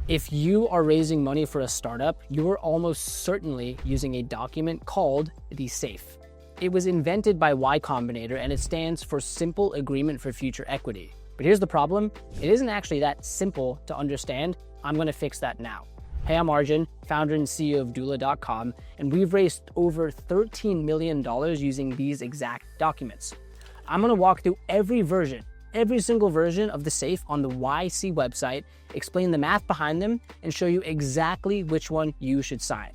If you are raising money for a startup, you are almost certainly using a document called the SAFE. It was invented by Y Combinator and it stands for Simple Agreement for Future Equity. But here's the problem, it isn't actually that simple to understand. I'm gonna fix that now. Hey, I'm Arjun, founder and CEO of doula.com, and we've raised over $13 million using these exact documents. I'm gonna walk through every single version of the SAFE on the YC website, explain the math behind them, and show you exactly which one you should sign.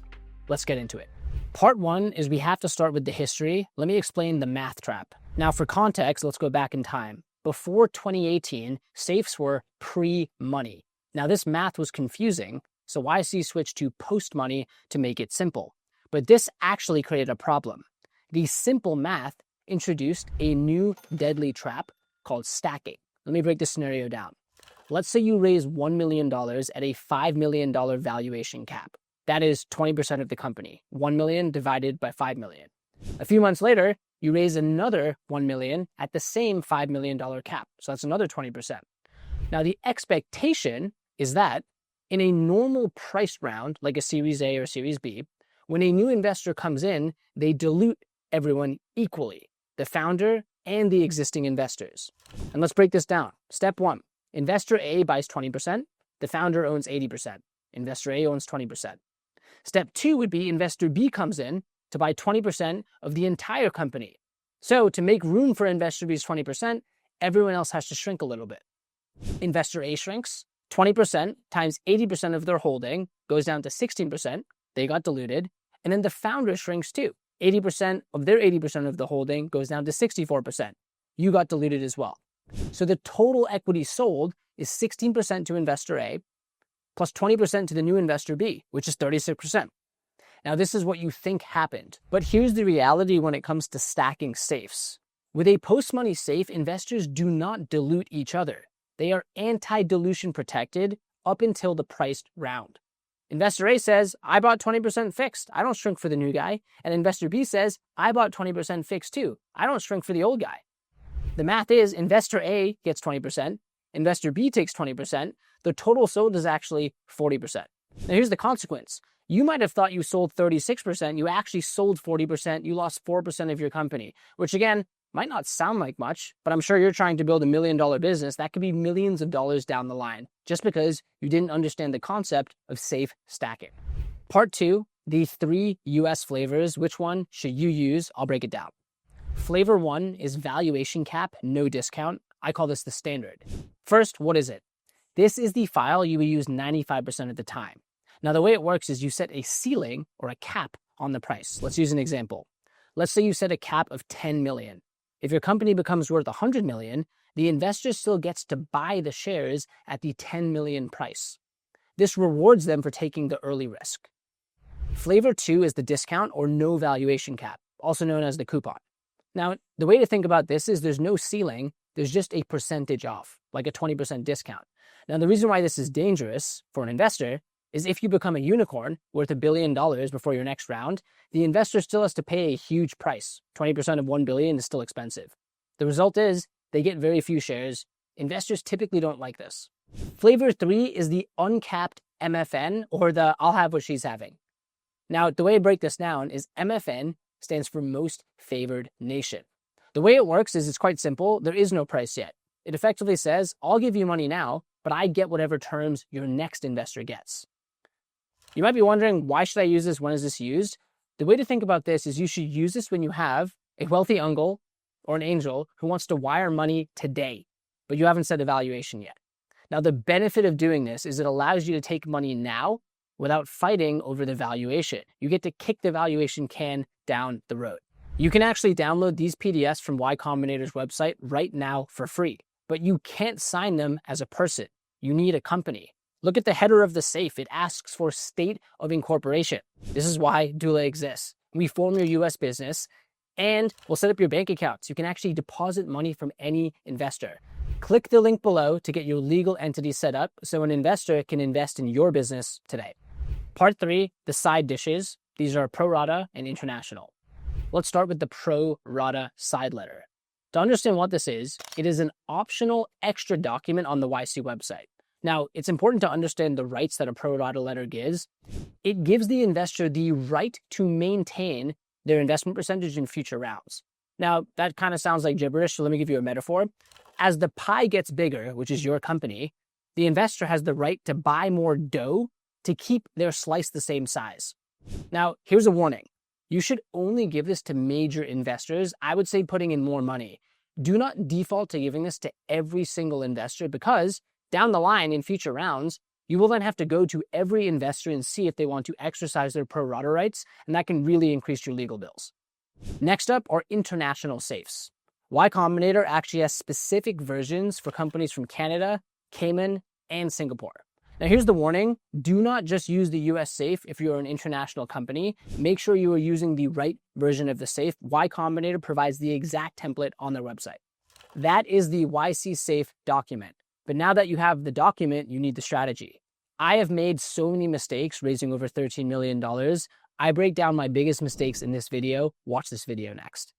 Let's get into it. Part one is we have to start with the history. Let me explain the math trap. Now for context, let's go back in time. Before 2018, SAFEs were pre-money. Now this math was confusing, so YC switched to post-money to make it simple. But this actually created a problem. The simple math introduced a new deadly trap called stacking. Let me break this scenario down. Let's say you raise $1 million at a $5 million valuation cap. That is 20% of the company. 1 million divided by 5 million. A few months later, you raise another 1 million at the same $5 million cap. So that's another 20%. Now the expectation is that in a normal price round, like a Series A or Series B, when a new investor comes in, they dilute everyone equally, the founder and the existing investors. And let's break this down. Step one, investor A buys 20%, the founder owns 80%. Investor A owns 20%. Step two would be investor B comes in to buy 20% of the entire company. So to make room for investor B's 20%, everyone else has to shrink a little bit. Investor A shrinks, 20% times 80% of their holding goes down to 16%, they got diluted, and then the founder shrinks too. 80% of their 80% of the holding goes down to 64%. You got diluted as well. So the total equity sold is 16% to investor A, plus 20% to the new investor B, which is 36%. Now, this is what you think happened, but here's the reality when it comes to stacking SAFEs. With a post-money SAFE, investors do not dilute each other. They are anti-dilution protected up until the priced round. Investor A says, I bought 20% fixed. I don't shrink for the new guy. And investor B says, I bought 20% fixed too. I don't shrink for the old guy. The math is investor A gets 20%, investor B takes 20%, the total sold is actually 40%. Now here's the consequence. You might have thought you sold 36%, you actually sold 40%, you lost 4% of your company, which again, might not sound like much, but I'm sure you're trying to build $1 million business. That could be millions of dollars down the line, just because you didn't understand the concept of SAFE stacking. Part two, the 3 US flavors. Which one should you use? I'll break it down. Flavor one is valuation cap, no discount. I call this the standard. First, what is it? This is the file you will use 95% of the time. Now, the way it works is you set a ceiling or a cap on the price. Let's use an example. Let's say you set a cap of 10 million. If your company becomes worth 100 million, the investor still gets to buy the shares at the 10 million price. This rewards them for taking the early risk. Flavor two is the discount or no valuation cap, also known as the coupon. Now, the way to think about this is there's no ceiling, there's just a percentage off, like a 20% discount. Now, the reason why this is dangerous for an investor is if you become a unicorn worth $1 billion before your next round, the investor still has to pay a huge price. 20% of $1 billion is still expensive. The result is they get very few shares. Investors typically don't like this. Flavor three is the uncapped MFN, or the I'll have what she's having. Now, the way I break this down is MFN stands for most favored nation. The way it works is it's quite simple. There is no price yet. It effectively says, I'll give you money now, but I get whatever terms your next investor gets. You might be wondering, why should I use this? When is this used? The way to think about this is you should use this when you have a wealthy uncle or an angel who wants to wire money today, but you haven't set a valuation yet. Now, the benefit of doing this is it allows you to take money now without fighting over the valuation. You get to kick the valuation can down the road. You can actually download these PDFs from Y Combinator's website right now for free, but you can't sign them as a person. You need a company. Look at the header of the SAFE. It asks for state of incorporation. This is why Doula exists. We form your US business and we'll set up your bank accounts. You can actually deposit money from any investor. Click the link below to get your legal entity set up so an investor can invest in your business today. Part three, the side dishes. These are Pro Rata and International. Let's start with the Pro Rata side letter. To understand what this is, it is an optional extra document on the YC website. Now, it's important to understand the rights that a pro rata letter gives. It gives the investor the right to maintain their investment percentage in future rounds. Now, that kind of sounds like gibberish, so let me give you a metaphor. As the pie gets bigger, which is your company, the investor has the right to buy more dough to keep their slice the same size. Now, here's a warning. You should only give this to major investors. I would say putting in more money. Do not default to giving this to every single investor, because down the line in future rounds, you will then have to go to every investor and see if they want to exercise their pro rata rights, and that can really increase your legal bills. Next up are international safes. Y Combinator actually has specific versions for companies from Canada, Cayman, and Singapore. Now here's the warning. Do not just use the US safe if you're an international company. Make sure you are using the right version of the safe. Y Combinator provides the exact template on their website. That is the YC Safe document. But now that you have the document, you need the strategy. I have made so many mistakes raising over $13 million. I break down my biggest mistakes in this video. Watch this video next.